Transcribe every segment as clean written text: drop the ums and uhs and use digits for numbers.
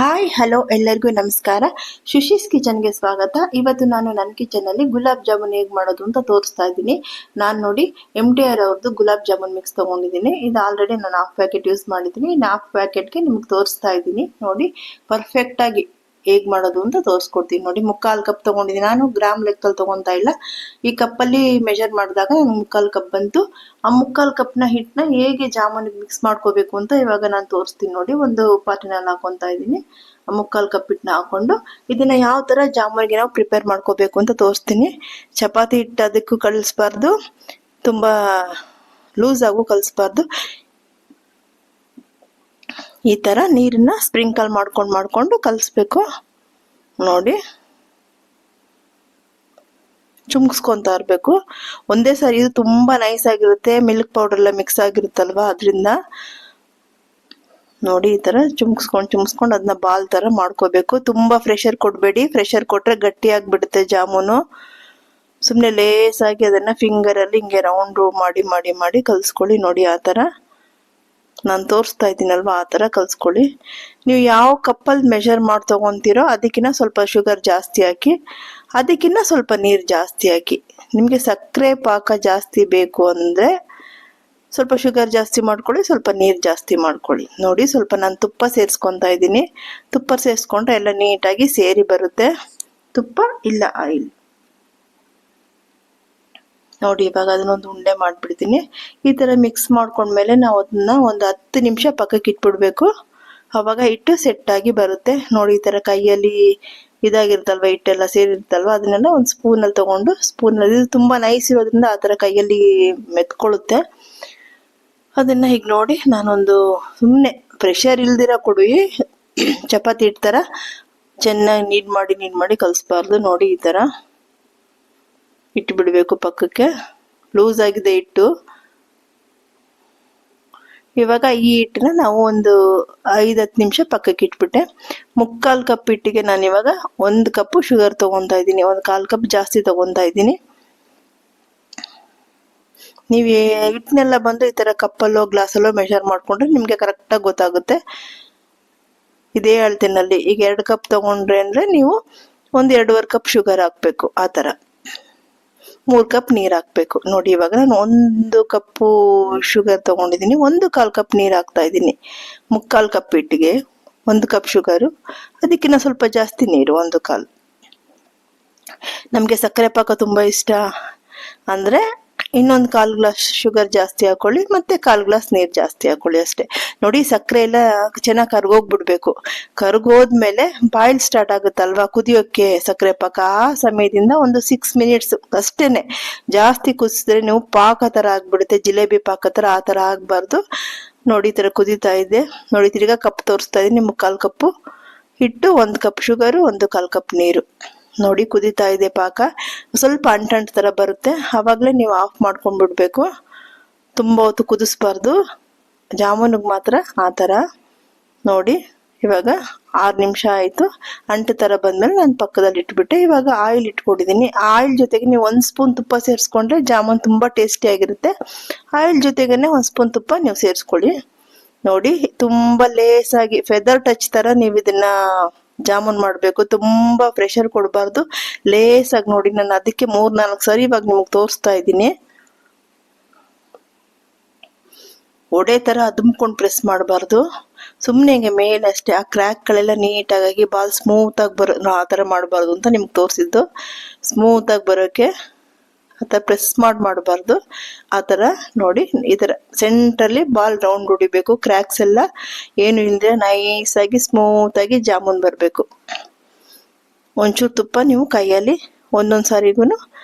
Hi hello ಎಲ್ಲರಿಗೂ ನಮಸ್ಕಾರ. ಶುಶೀಸ್ ಕಿಚನ್ಗೆ ಸ್ವಾಗತ. ಇವತ್ತು ನಾನು ನನ್ನ ಕಿಚನಲ್ಲಿ ಗುಲಾಬ್ ಜಾಮೂನ್ ಹೇಗೆ ಮಾಡೋದು ಅಂತ ತೋರಿಸ್ತಾ ಇದ್ದೀನಿ. ನಾನು ನೋಡಿ MTR ಅವ್ರದ್ದು ಗುಲಾಬ್ ಜಾಮೂನ್ ಮಿಕ್ಸ್ ತೊಗೊಂಡಿದ್ದೀನಿ. ಇದು ಆಲ್ರೆಡಿ ನಾನು ಹಾಫ್ ಪ್ಯಾಕೆಟ್ ಯೂಸ್ ಮಾಡಿದ್ದೀನಿ. ಇನ್ನು ಹಾಫ್ ಪ್ಯಾಕೆಟ್ಗೆ ನಿಮ್ಗೆ ತೋರಿಸ್ತಾ ಇದ್ದೀನಿ. ನೋಡಿ ಪರ್ಫೆಕ್ಟಾಗಿ ಹೇಗೆ ಮಾಡೋದು ಅಂತ ತೋರಿಸ್ಕೊಡ್ತೀನಿ. ನೋಡಿ 3/4 ಕಪ್ ತೊಗೊಂಡಿದ್ದೀನಿ. ನಾನು ಗ್ರಾಮ್ ಲೆಕ್ಕದಲ್ಲಿ ತೊಗೊತಾ ಇಲ್ಲ. ಈ ಕಪ್ಪಲ್ಲಿ ಮೆಜರ್ ಮಾಡಿದಾಗ ನನಗೆ 3/4 ಕಪ್ ಬಂತು. ಆ 3/4 ಕಪ್ನ ಹಿಟ್ಟನ್ನ ಹೇಗೆ ಜಾಮೂನಿಗೆ ಮಿಕ್ಸ್ ಮಾಡ್ಕೋಬೇಕು ಅಂತ ಇವಾಗ ನಾನು ತೋರಿಸ್ತೀನಿ. ನೋಡಿ ಒಂದು ಪಾಟಿನಲ್ಲಿ ಹಾಕೊತಾ ಇದ್ದೀನಿ. 3/4 ಕಪ್ ಹಿಟ್ಟನ್ನ ಹಾಕೊಂಡು ಇದನ್ನ ಯಾವ ಥರ ಜಾಮೂನಿಗೆ ನಾವು ಪ್ರಿಪೇರ್ ಮಾಡ್ಕೋಬೇಕು ಅಂತ ತೋರಿಸ್ತೀನಿ. ಚಪಾತಿ ಹಿಟ್ಟು ಅದಕ್ಕೂ ಕಳಿಸ್ಬಾರ್ದು, ತುಂಬ ಲೂಸ್ ಆಗು ಕಲಿಸ್ಬಾರ್ದು. ಈ ಥರ ನೀರನ್ನ ಸ್ಪ್ರಿಂಕಲ್ ಮಾಡ್ಕೊಂಡು ಕಲಿಸ್ಬೇಕು. ನೋಡಿ ಚುಮ್ಸ್ಕೊತಾ ಇರಬೇಕು ಒಂದೇ ಸಾರಿ. ಇದು ತುಂಬಾ ನೈಸ್ ಆಗಿರುತ್ತೆ, ಮಿಲ್ಕ್ ಪೌಡರ್ ಎಲ್ಲ ಮಿಕ್ಸ್ ಆಗಿರುತ್ತಲ್ವಾ, ಅದರಿಂದ ನೋಡಿ ಈ ತರ ಚುಮ್ಸ್ಕೊಂಡು ಅದನ್ನ ಬಾಲ್ ತರ ಮಾಡ್ಕೋಬೇಕು. ತುಂಬಾ ಪ್ರೆಷರ್ ಕೊಡಬೇಡಿ, ಪ್ರೆಷರ್ ಕೊಟ್ರೆ ಗಟ್ಟಿ ಆಗ್ಬಿಡುತ್ತೆ ಜಾಮೂನು. ಸುಮ್ಮನೆ ಲೇಸಾಗಿ ಅದನ್ನ ಫಿಂಗರ್ ಅಲ್ಲಿ ಹಿಂಗೆ ರೌಂಡ್ ಮಾಡಿ ಮಾಡಿ ಮಾಡಿ ಕಲ್ಸ್ಕೊಳ್ಳಿ. ನೋಡಿ ಆ ತರ ನಾನು ತೋರಿಸ್ತಾ ಇದ್ದೀನಲ್ವಾ, ಆ ಥರ ಕಲ್ಸ್ಕೊಳ್ಳಿ. ನೀವು ಯಾವ ಕಪ್ಪಲ್ಲಿ ಮೆಷರ್ ಮಾಡಿ ತೊಗೊತೀರೋ ಅದಕ್ಕಿಂತ ಸ್ವಲ್ಪ ಶುಗರ್ ಜಾಸ್ತಿ ಹಾಕಿ, ಅದಕ್ಕಿಂತ ಸ್ವಲ್ಪ ನೀರು ಜಾಸ್ತಿ ಹಾಕಿ. ನಿಮಗೆ ಸಕ್ಕರೆ ಪಾಕ ಜಾಸ್ತಿ ಬೇಕು ಅಂದರೆ ಸ್ವಲ್ಪ ಶುಗರ್ ಜಾಸ್ತಿ ಮಾಡ್ಕೊಳ್ಳಿ, ಸ್ವಲ್ಪ ನೀರು ಜಾಸ್ತಿ ಮಾಡ್ಕೊಳ್ಳಿ. ನೋಡಿ ಸ್ವಲ್ಪ ನಾನು ತುಪ್ಪ ಸೇರಿಸ್ಕೊತಾ ಇದ್ದೀನಿ. ತುಪ್ಪ ಸೇರಿಸ್ಕೊಂಡ್ರೆ ಎಲ್ಲ ನೀಟಾಗಿ ಸೇರಿ ಬರುತ್ತೆ. ತುಪ್ಪ ಇಲ್ಲ ಆಯಿಲ್. ನೋಡಿ ಇವಾಗ ಅದನ್ನೊಂದು ಉಂಡೆ ಮಾಡಿಬಿಡ್ತೀನಿ. ಈ ಥರ ಮಿಕ್ಸ್ ಮಾಡ್ಕೊಂಡ್ಮೇಲೆ ನಾವು ಅದನ್ನ ಒಂದು 10 ನಿಮಿಷ ಪಕ್ಕಕ್ಕೆ ಇಟ್ಬಿಡ್ಬೇಕು. ಅವಾಗ ಹಿಟ್ಟು ಸೆಟ್ಟಾಗಿ ಬರುತ್ತೆ. ನೋಡಿ ಈ ಥರ ಕೈಯಲ್ಲಿ ಇದಾಗಿರುತ್ತಲ್ವ, ಹಿಟ್ಟೆಲ್ಲ ಸೇರಿರುತ್ತಲ್ವ, ಅದನ್ನೆಲ್ಲ ಒಂದು ಸ್ಪೂನಲ್ಲಿ ತೊಗೊಂಡು, ಸ್ಪೂನಲ್ಲಿ ತುಂಬ ನೈಸ್ ಇರೋದ್ರಿಂದ ಆ ಥರ ಕೈಯಲ್ಲಿ ಮೆತ್ಕೊಳ್ಳುತ್ತೆ. ಅದನ್ನು ಹೀಗೆ ನೋಡಿ ನಾನೊಂದು ಸುಮ್ಮನೆ ಪ್ರೆಷರ್ ಇಲ್ದಿರ ಕೊಡಿ, ಚಪಾತಿ ಹಿಟ್ಟು ಥರ ಚೆನ್ನಾಗಿ ನೀಡ್ ಮಾಡಿ ಕಲಿಸ್ಬಾರ್ದು. ನೋಡಿ ಈ ಥರ ಇಟ್ಟು ಬಿಡಬೇಕು ಪಕ್ಕಕ್ಕೆ. ಲೂಸ್ ಆಗಿದೆ ಹಿಟ್ಟು. ಇವಾಗ ಈ ಹಿಟ್ಟನ್ನ ನಾವು ಒಂದು 5-10 ನಿಮಿಷ ಪಕ್ಕಕ್ಕೆ ಇಟ್ಬಿಟ್ಟೆ. 3/4 ಕಪ್ ಹಿಟ್ಟಿಗೆ ನಾನು ಇವಾಗ 1 ಕಪ್ ಶುಗರ್ ತೊಗೊತಾ ಇದ್ದೀನಿ. 1/4 ಕಪ್ ಜಾಸ್ತಿ ತೊಗೊತಾ ಇದ್ದೀನಿ. ನೀವು ಹಿಟ್ಟನ್ನೆಲ್ಲ ಬಂದು ಈ ಥರ ಕಪ್ಪಲ್ಲೋ ಗ್ಲಾಸಲ್ಲೋ ಮೆಷರ್ ಮಾಡಿಕೊಂಡ್ರೆ ನಿಮಗೆ ಕರೆಕ್ಟಾಗಿ ಗೊತ್ತಾಗುತ್ತೆ. ಇದೇ ಅಳತೆನಲ್ಲಿ ಈಗ 2 ಕಪ್ ತೊಗೊಂಡ್ರೆ ಅಂದರೆ ನೀವು ಒಂದು 2.5 ಕಪ್ ಶುಗರ್ ಹಾಕಬೇಕು. ಆ ಥರ 3 ಕಪ್ ನೀರು ಹಾಕಬೇಕು. ನೋಡಿ ಇವಾಗ ನಾನು 1 ಕಪ್ಪು ಶುಗರ್ ತೊಗೊಂಡಿದ್ದೀನಿ, 1/4 ಕಪ್ ನೀರು ಹಾಕ್ತಾ ಇದ್ದೀನಿ. 3/4 ಕಪ್ ಹಿಟ್ಟಿಗೆ 1 ಕಪ್ ಶುಗರು, ಅದಕ್ಕಿಂತ ಸ್ವಲ್ಪ ಜಾಸ್ತಿ ನೀರು 1/4. ನಮಗೆ ಸಕ್ಕರೆ ಪಾಕ ತುಂಬ ಇಷ್ಟ ಅಂದರೆ ಇನ್ನೊಂದು 1/4 ಗ್ಲಾಸ್ ಶುಗರ್ ಜಾಸ್ತಿ ಹಾಕೊಳ್ಳಿ, ಮತ್ತೆ 1/4 ಗ್ಲಾಸ್ ನೀರು ಜಾಸ್ತಿ ಹಾಕೊಳ್ಳಿ ಅಷ್ಟೇ. ನೋಡಿ ಸಕ್ಕರೆ ಎಲ್ಲ ಚೆನ್ನಾಗಿ ಕರ್ಗೋಗ್ಬಿಡ್ಬೇಕು. ಕರ್ಗೋದ್ಮೇಲೆ ಬಾಯ್ಲ್ ಸ್ಟಾರ್ಟ್ ಆಗುತ್ತಲ್ವಾ ಕುದಿಯೋಕ್ಕೆ ಸಕ್ಕರೆ ಪಾಕ, ಆ ಸಮಯದಿಂದ ಒಂದು 6 ಮಿನಿಟ್ಸ್ ಅಷ್ಟೇನೆ. ಜಾಸ್ತಿ ಕುದಿಸಿದ್ರೆ ನೀವು ಪಾಕ ಥರ ಆಗ್ಬಿಡುತ್ತೆ, ಜಿಲೇಬಿ ಪಾಕ ಥರ. ಆ ಥರ ಆಗಬಾರ್ದು. ನೋಡಿ ಈ ಥರ ಕುದೀತಾ ಇದೆ. ನೋಡಿ ತಿರ್ಗಾ ಕಪ್ ತೋರಿಸ್ತಾ ಇದ್ದೀನಿ. 3/4 ಕಪ್ಪು ಹಿಟ್ಟು, 1 ಕಪ್ ಶುಗರು, 1/4 ಕಪ್ ನೀರು. ನೋಡಿ ಕುದೀತಾ ಇದೆ ಪಾಕ. ಸ್ವಲ್ಪ ಅಂಟಂಟು ಥರ ಬರುತ್ತೆ, ಆವಾಗಲೇ ನೀವು ಆಫ್ ಮಾಡ್ಕೊಂಡ್ಬಿಡ್ಬೇಕು. ತುಂಬ ಹೊತ್ತು ಕುದಿಸ್ಬಾರ್ದು, ಜಾಮೂನಿಗೆ ಮಾತ್ರ ಆ ಥರ. ನೋಡಿ ಇವಾಗ 6 ನಿಮಿಷ ಆಯಿತು. ಅಂಟು ಥರ ಬಂದಮೇಲೆ ನಾನು ಪಕ್ಕದಲ್ಲಿ ಇಟ್ಬಿಟ್ಟೆ. ಇವಾಗ ಆಯಿಲ್ ಇಟ್ಕೊಂಡಿದ್ದೀನಿ. ಆಯಿಲ್ ಜೊತೆಗೆ ನೀವು 1 ಸ್ಪೂನ್ ತುಪ್ಪ ಸೇರಿಸ್ಕೊಂಡ್ರೆ ಜಾಮೂನ್ ತುಂಬ ಟೇಸ್ಟಿಯಾಗಿರುತ್ತೆ. ಆಯಿಲ್ ಜೊತೆಗೇ 1 ಸ್ಪೂನ್ ತುಪ್ಪ ನೀವು ಸೇರಿಸ್ಕೊಳ್ಳಿ. ನೋಡಿ ತುಂಬ ಲೇಸಾಗಿ ಫೆದರ್ ಟಚ್ ಥರ ನೀವು ಇದನ್ನ ಜಾಮೂನ್ ಮಾಡಬೇಕು. ತುಂಬ ಪ್ರೆಷರ್ ಕೊಡಬಾರ್ದು, ಲೇಸಾಗಿ. ನೋಡಿ ನಾನು ಅದಕ್ಕೆ 3-4 ಸರಿ ಇವಾಗ ನಿಮ್ಗೆ ತೋರಿಸ್ತಾ ಇದ್ದೀನಿ. ಒಡೆ ಥರ ಅದುಮ್ಕೊಂಡು ಪ್ರೆಸ್ ಮಾಡಬಾರ್ದು, ಸುಮ್ಮನೆ ಹಿಂಗೆ ಮೇಲೆ ಅಷ್ಟೇ. ಆ ಕ್ರ್ಯಾಕ್ಗಳೆಲ್ಲ ನೀಟಾಗಿ ಬಾಲ್ ಸ್ಮೂತಾಗಿ ಆ ಥರ ಮಾಡಬಾರ್ದು ಅಂತ ನಿಮ್ಗೆ ತೋರಿಸಿದ್ದು. ಸ್ಮೂತಾಗಿ ಬರೋಕ್ಕೆ ಆ ಥರ ಪ್ರೆಸ್ ಮಾಡಬಾರ್ದು. ಆ ಥರ ನೋಡಿ ಈ ಥರ ಸೆಂಟ್ರಲ್ಲಿ ಬಾಲ್ ರೌಂಡ್ ಹೊಡಿಬೇಕು. ಕ್ರ್ಯಾಕ್ಸ್ ಎಲ್ಲ ಏನು ಇಲ್ಲದೆ ನೈಸಾಗಿ ಸ್ಮೂತಾಗಿ ಜಾಮೂನ್ ಬರಬೇಕು. ಒಂಚೂರು ತುಪ್ಪ ನೀವು ಕೈಯಲ್ಲಿ ಒಂದೊಂದು ಸಾರಿಗೂ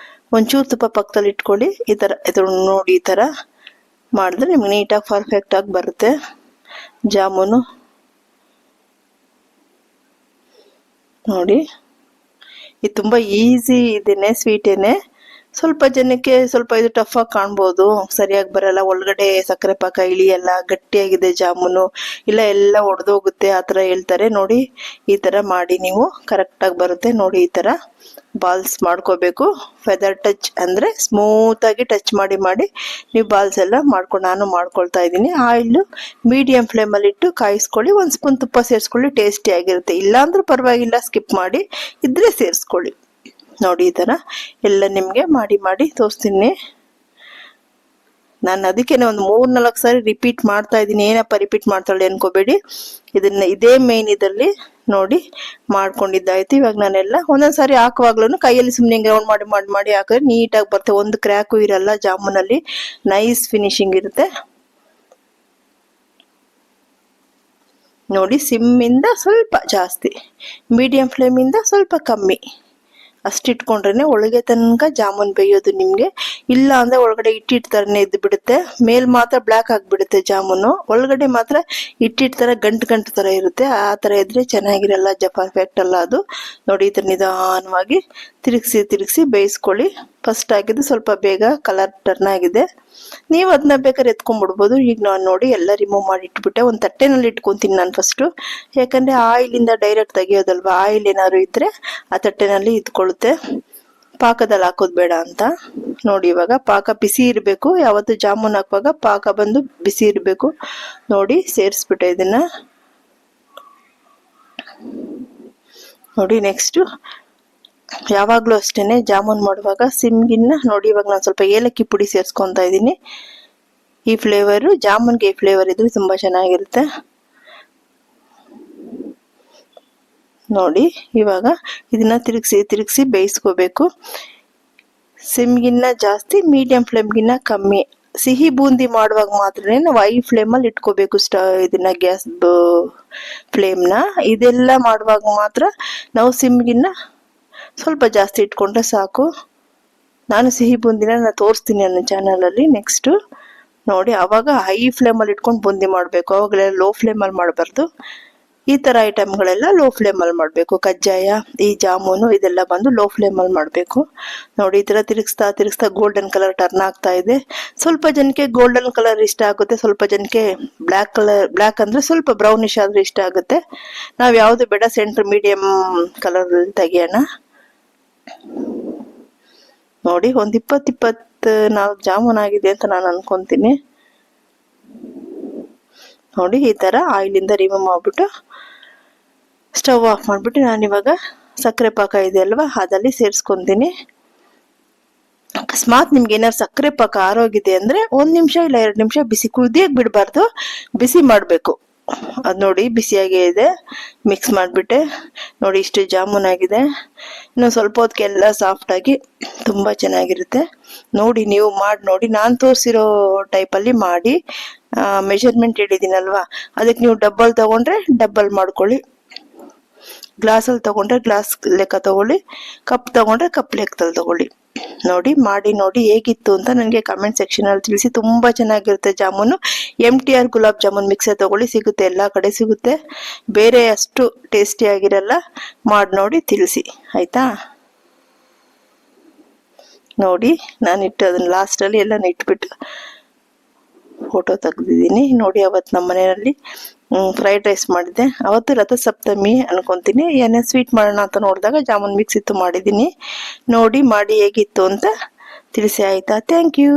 ಒಂಚೂರು ತುಪ್ಪ ಪಕ್ಕದಲ್ಲಿ ಇಟ್ಕೊಳ್ಳಿ. ಈ ಥರ ಇದು ನೋಡಿ ಈ ಥರ ಮಾಡಿದ್ರೆ ನಿಮ್ಗೆ ನೀಟಾಗಿ ಪರ್ಫೆಕ್ಟಾಗಿ ಬರುತ್ತೆ ಜಾಮೂನು. ನೋಡಿ ಇದು ತುಂಬ ಈಸಿ ಇದೇನೆ, ಸ್ವೀಟೇನೆ. ಸ್ವಲ್ಪ ಜನಕ್ಕೆ ಸ್ವಲ್ಪ ಇದು ಟಫ್ ಆಗಿ ಕಾಣ್ಬೋದು, ಸರಿಯಾಗಿ ಬರಲ್ಲ, ಒಳಗಡೆ ಸಕ್ಕರೆ ಪಾಕ ಇಳಿಯಲ್ಲ, ಗಟ್ಟಿಯಾಗಿದೆ ಜಾಮೂನು, ಇಲ್ಲ ಎಲ್ಲ ಒಡೆದೋಗುತ್ತೆ ಆ ಥರ ಹೇಳ್ತಾರೆ. ನೋಡಿ ಈ ಥರ ಮಾಡಿ ನೀವು, ಕರೆಕ್ಟಾಗಿ ಬರುತ್ತೆ ನೋಡಿ. ಈ ಥರ ಬಾಲ್ಸ್ ಮಾಡ್ಕೋಬೇಕು. ಫೆದರ್ ಟಚ್ ಅಂದರೆ ಸ್ಮೂತಾಗಿ ಟಚ್ ಮಾಡಿ ನೀವು ಬಾಲ್ಸ್ ಎಲ್ಲ ನಾನು ಮಾಡ್ಕೊಳ್ತಾ ಇದ್ದೀನಿ. ಆಯಿಲ್ ಮೀಡಿಯಂ ಫ್ಲೇಮಲ್ಲಿ ಇಟ್ಟು ಕಾಯಿಸ್ಕೊಳ್ಳಿ. 1 ಸ್ಪೂನ್ ತುಪ್ಪ ಸೇರಿಸ್ಕೊಳ್ಳಿ, ಟೇಸ್ಟಿ ಆಗಿರುತ್ತೆ. ಇಲ್ಲಾಂದ್ರೂ ಪರವಾಗಿಲ್ಲ, ಸ್ಕಿಪ್ ಮಾಡಿ, ಇದ್ರೆ ಸೇರಿಸ್ಕೊಳ್ಳಿ. ನೋಡಿ ಈ ಥರ ಎಲ್ಲ ನಿಮಗೆ ಮಾಡಿ ತೋರಿಸ್ತೀನಿ. ನಾನು ಅದಕ್ಕೇನೆ ಒಂದು 3-4 ಸಾರಿ ರಿಪೀಟ್ ಮಾಡ್ತಾ ಇದ್ದೀನಿ. ಏನಪ್ಪ ರಿಪೀಟ್ ಮಾಡ್ತಾಳೆ ಅನ್ಕೋಬೇಡಿ, ಇದೇ ಮೇನ್ ಇದರಲ್ಲಿ ನೋಡಿ ಮಾಡ್ಕೊಂಡಿದ್ದಾಯ್ತು. ಇವಾಗ ನಾನೆಲ್ಲ ಒಂದೊಂದು ಸಾರಿ ಹಾಕುವಾಗ್ಲೂ ಕೈಯಲ್ಲಿ ಸುಮ್ಮನೆ ಗ್ರೌಂಡ್ ಮಾಡಿ ಹಾಕಿದ್ರೆ ನೀಟಾಗಿ ಬರುತ್ತೆ. ಒಂದು ಕ್ರ್ಯಾಕು ಇರಲ್ಲ ಜಾಮೂನಲ್ಲಿ, ನೈಸ್ ಫಿನಿಶಿಂಗ್ ಇರುತ್ತೆ. ನೋಡಿ ಸಿಮ್ಮಿಂದ ಸ್ವಲ್ಪ ಜಾಸ್ತಿ, ಮೀಡಿಯಂ ಫ್ಲೇಮಿಂದ ಸ್ವಲ್ಪ ಕಮ್ಮಿ, ಅಷ್ಟಿಟ್ಕೊಂಡ್ರೆ ಒಳಗೆ ತನಕ ಜಾಮೂನ್ ಬೇಯೋದು ನಿಮಗೆ. ಇಲ್ಲ ಅಂದ್ರೆ ಒಳಗಡೆ ಇಟ್ಟಿಟ್ಟು ಥರನೇ ಇದ್ದು ಬಿಡುತ್ತೆ. ಮೇಲ್ ಮಾತ್ರ ಬ್ಲ್ಯಾಕ್ ಆಗಿಬಿಡುತ್ತೆ ಜಾಮೂನು, ಒಳಗಡೆ ಮಾತ್ರ ಇಟ್ಟಿಟ್ಟು ಥರ ಗಂಟು ಥರ ಇರುತ್ತೆ. ಆ ಥರ ಇದ್ರೆ ಚೆನ್ನಾಗಿರಲ್ಲ, ಪರ್ಫೆಕ್ಟ್ ಅಲ್ಲ ಅದು. ನೋಡಿ ಈ ಥರ ನಿಧಾನವಾಗಿ ತಿರುಗಿಸಿ ಬೇಯಿಸ್ಕೊಳ್ಳಿ. ಫಸ್ಟ್ ಆಗಿದ್ದು ಸ್ವಲ್ಪ ಬೇಗ ಕಲರ್ ಟರ್ನ್ ಆಗಿದೆ, ನೀವು ಅದನ್ನ ಬೇಕಾದ್ರೆ ಎತ್ಕೊಂಡ್ಬಿಡ್ಬೋದು. ಈಗ ನಾನು ನೋಡಿ ಎಲ್ಲ ರಿಮೂವ್ ಮಾಡಿ ಇಟ್ಬಿಟ್ಟೆ. ಒಂದು ತಟ್ಟೆನಲ್ಲಿ ಇಟ್ಕೊತೀನಿ ನಾನು ಫಸ್ಟು, ಯಾಕಂದರೆ ಆಯಿಲಿಂದ ಡೈರೆಕ್ಟ್ ತೆಗಿಯೋದಲ್ವ. ಆಯಿಲ್ ಏನಾದ್ರು ಇದ್ದರೆ ಆ ತಟ್ಟೆನಲ್ಲಿ ಇದ್ಕೊಳ್ಳುತ್ತೆ, ಪಾಕದಲ್ಲಿ ಹಾಕೋದು ಬೇಡ ಅಂತ. ನೋಡಿ ಇವಾಗ ಪಾಕ ಬಿಸಿ ಇರಬೇಕು, ಯಾವತ್ತು ಜಾಮೂನ್ ಹಾಕುವಾಗ ಪಾಕ ಬಂದು ಬಿಸಿ ಇರಬೇಕು. ನೋಡಿ ಸೇರಿಸ್ಬಿಟ್ಟೆ ಇದನ್ನು. ನೋಡಿ ನೆಕ್ಸ್ಟು ಯಾವಾಗಲೂ ಅಷ್ಟೇ ಜಾಮೂನ್ ಮಾಡುವಾಗ ಸಿಮ್ಗಿನ್ನ ನೋಡಿ, ಇವಾಗ ನಾನು ಸ್ವಲ್ಪ ಏಲಕ್ಕಿ ಪುಡಿ ಸೇರಿಸ್ಕೊತಾ ಇದ್ದೀನಿ. ಈ ಫ್ಲೇವರು ಜಾಮೂನ್ಗೆ ಈ ಫ್ಲೇವರ್ ಇದ್ರೆ ತುಂಬ ಚೆನ್ನಾಗಿರುತ್ತೆ. ನೋಡಿ ಇವಾಗ ಇದನ್ನ ತಿರುಗಿಸಿ ಬೇಯಿಸ್ಕೋಬೇಕು. ಸಿಮ್ಗಿನ್ನ ಜಾಸ್ತಿ, ಮೀಡಿಯಂ ಫ್ಲೇಮ್ಗಿನ್ನ ಕಮ್ಮಿ. ಸಿಹಿ ಬೂಂದಿ ಮಾಡುವಾಗ ಮಾತ್ರ ನಾವು ಐ ಫ್ಲೇಮಲ್ಲಿ ಇಟ್ಕೋಬೇಕು ಇದನ್ನ, ಗ್ಯಾಸ್ ಫ್ಲೇಮ್ನ. ಇದೆಲ್ಲ ಮಾಡುವಾಗ ಮಾತ್ರ ನಾವು ಸಿಮ್ಗಿನ್ನ ಸ್ವಲ್ಪ ಜಾಸ್ತಿ ಇಟ್ಕೊಂಡ್ರೆ ಸಾಕು. ನಾನು ಸಿಹಿ ಬೂಂದಿನ ತೋರಿಸ್ತೀನಿ ನನ್ನ ಚಾನಲಲ್ಲಿ ನೆಕ್ಸ್ಟು. ನೋಡಿ ಆವಾಗ ಹೈ ಫ್ಲೇಮಲ್ಲಿ ಇಟ್ಕೊಂಡು ಬೂಂದಿ ಮಾಡಬೇಕು, ಅವಾಗಲೆಲ್ಲ ಲೋ ಫ್ಲೇಮಲ್ಲಿ ಮಾಡಬಾರ್ದು. ಈ ಥರ ಐಟಮ್ಗಳೆಲ್ಲ ಲೋ ಫ್ಲೇಮಲ್ಲಿ ಮಾಡಬೇಕು. ಕಜ್ಜಾಯ, ಈ ಜಾಮೂನು ಇದೆಲ್ಲ ಬಂದು ಲೋ ಫ್ಲೇಮಲ್ಲಿ ಮಾಡಬೇಕು. ನೋಡಿ ಈ ಥರ ತಿರುಗಿಸ್ತಾ ಗೋಲ್ಡನ್ ಕಲರ್ ಟರ್ನ್ ಆಗ್ತಾ ಇದೆ. ಸ್ವಲ್ಪ ಜನಕ್ಕೆ ಗೋಲ್ಡನ್ ಕಲರ್ ಇಷ್ಟ ಆಗುತ್ತೆ, ಸ್ವಲ್ಪ ಜನಕ್ಕೆ ಬ್ಲ್ಯಾಕ್ ಅಂದರೆ ಸ್ವಲ್ಪ ಬ್ರೌನಿಶ್ ಆದರೆ ಇಷ್ಟ ಆಗುತ್ತೆ. ನಾವು ಯಾವುದು ಬೇಡ, ಸೆಂಟ್ರ್ ಮೀಡಿಯಂ ಕಲರ್ ತೆಗಿಯೋಣ. ನೋಡಿ ಒಂದು 20-24 ಜಾಮೂನ್ ಆಗಿದೆ ಅಂತ ನಾನು ಅನ್ಕೊಂತೀನಿ. ನೋಡಿ ಈ ಥರ ಆಯಿಲಿಂದ ರಿಮೂವ್ ಮಾಡಿಬಿಟ್ಟು ಸ್ಟವ್ ಆಫ್ ಮಾಡಿಬಿಟ್ಟು ನಾನಿವಾಗ ಸಕ್ಕರೆ ಪಾಕ ಇದೆ ಅಲ್ವಾ ಅದಲ್ಲಿ ಸೇರಿಸ್ಕೊತೀನಿ. ಅಕಸ್ಮಾತ್ ನಿಮ್ಗೆ ಏನಾದ್ರು ಸಕ್ಕರೆ ಪಾಕ ಆರೋಗಿದೆ ಅಂದರೆ 1 ನಿಮಿಷ ಇಲ್ಲ 2 ನಿಮಿಷ ಬಿಸಿ ಕುದಿಯಕ್ಕೆ ಬಿಡಬಾರ್ದು, ಬಿಸಿ ಮಾಡಬೇಕು. ಅದು ನೋಡಿ ಬಿಸಿಯಾಗೇ ಇದೆ, ಮಿಕ್ಸ್ ಮಾಡಿಬಿಟ್ಟೆ. ನೋಡಿ ಇಷ್ಟು ಜಾಮೂನ್ ಆಗಿದೆ. ಇನ್ನು ಸ್ವಲ್ಪ ಹೊತ್ತಿಗೆಲ್ಲ ಸಾಫ್ಟಾಗಿ ತುಂಬ ಚೆನ್ನಾಗಿರುತ್ತೆ. ನೋಡಿ ನೀವು ಮಾಡಿ ನೋಡಿ, ನಾನು ತೋರಿಸಿರೋ ಟೈಪಲ್ಲಿ ಮಾಡಿ. ಮೆಜರ್ಮೆಂಟ್ ಹೇಳಿದ್ದೀನಲ್ವಾ, ಅದಕ್ಕೆ ನೀವು ಡಬ್ಬಲ್ ತಗೊಂಡ್ರೆ ಡಬ್ಬಲ್ ಮಾಡ್ಕೊಳ್ಳಿ, ಗ್ಲಾಸಲ್ಲಿ ತಗೊಂಡ್ರೆ ಗ್ಲಾಸ್ ಲೆಕ್ಕ ತಗೊಳ್ಳಿ, ಕಪ್ ತಗೊಂಡ್ರೆ ಕಪ್ ಲೆಕ್ಕದಲ್ಲಿ ತಗೊಳ್ಳಿ. ನೋಡಿ ಮಾಡಿ ನೋಡಿ ಹೇಗಿತ್ತು ಅಂತ ನನಗೆ ಕಮೆಂಟ್ ಸೆಕ್ಷನಲ್ಲಿ ತಿಳಿಸಿ. ತುಂಬ ಚೆನ್ನಾಗಿರುತ್ತೆ ಜಾಮೂನು. MTR ಗುಲಾಬ್ ಜಾಮೂನ್ ಮಿಕ್ಸರ್ ತಗೊಳ್ಳಿ, ಸಿಗುತ್ತೆ, ಎಲ್ಲ ಕಡೆ ಸಿಗುತ್ತೆ. ಬೇರೆ ಅಷ್ಟು ಟೇಸ್ಟಿ ಆಗಿರಲ್ಲ. ಮಾಡಿ ನೋಡಿ ತಿಳಿಸಿ ಆಯಿತಾ. ನೋಡಿ ನಾನು ಅದನ್ನು ಲಾಸ್ಟಲ್ಲಿ ಎಲ್ಲ ಇಟ್ಬಿಟ್ಟು ಫೋಟೋ ತೆಗ್ದಿದ್ದೀನಿ. ನೋಡಿ ಅವತ್ತು ನಮ್ಮ ಮನೆಯಲ್ಲಿ ಫ್ರೈಡ್ ರೈಸ್ ಮಾಡಿದ್ದೆ. ಅವತ್ತು ರಥಸಪ್ತಮಿ ಅನ್ಕೊಂತೀನಿ, ಏನೇ ಸ್ವೀಟ್ ಮಾಡೋಣ ಅಂತ ನೋಡಿದಾಗ ಜಾಮೂನ್ ಮಿಕ್ಸ್ ಇತ್ತು ಮಾಡಿದ್ದೀನಿ. ನೋಡಿ ಮಾಡಿ ಹೇಗಿತ್ತು ಅಂತ ತಿಳಿಸಿ ಆಯಿತಾ. Thank you.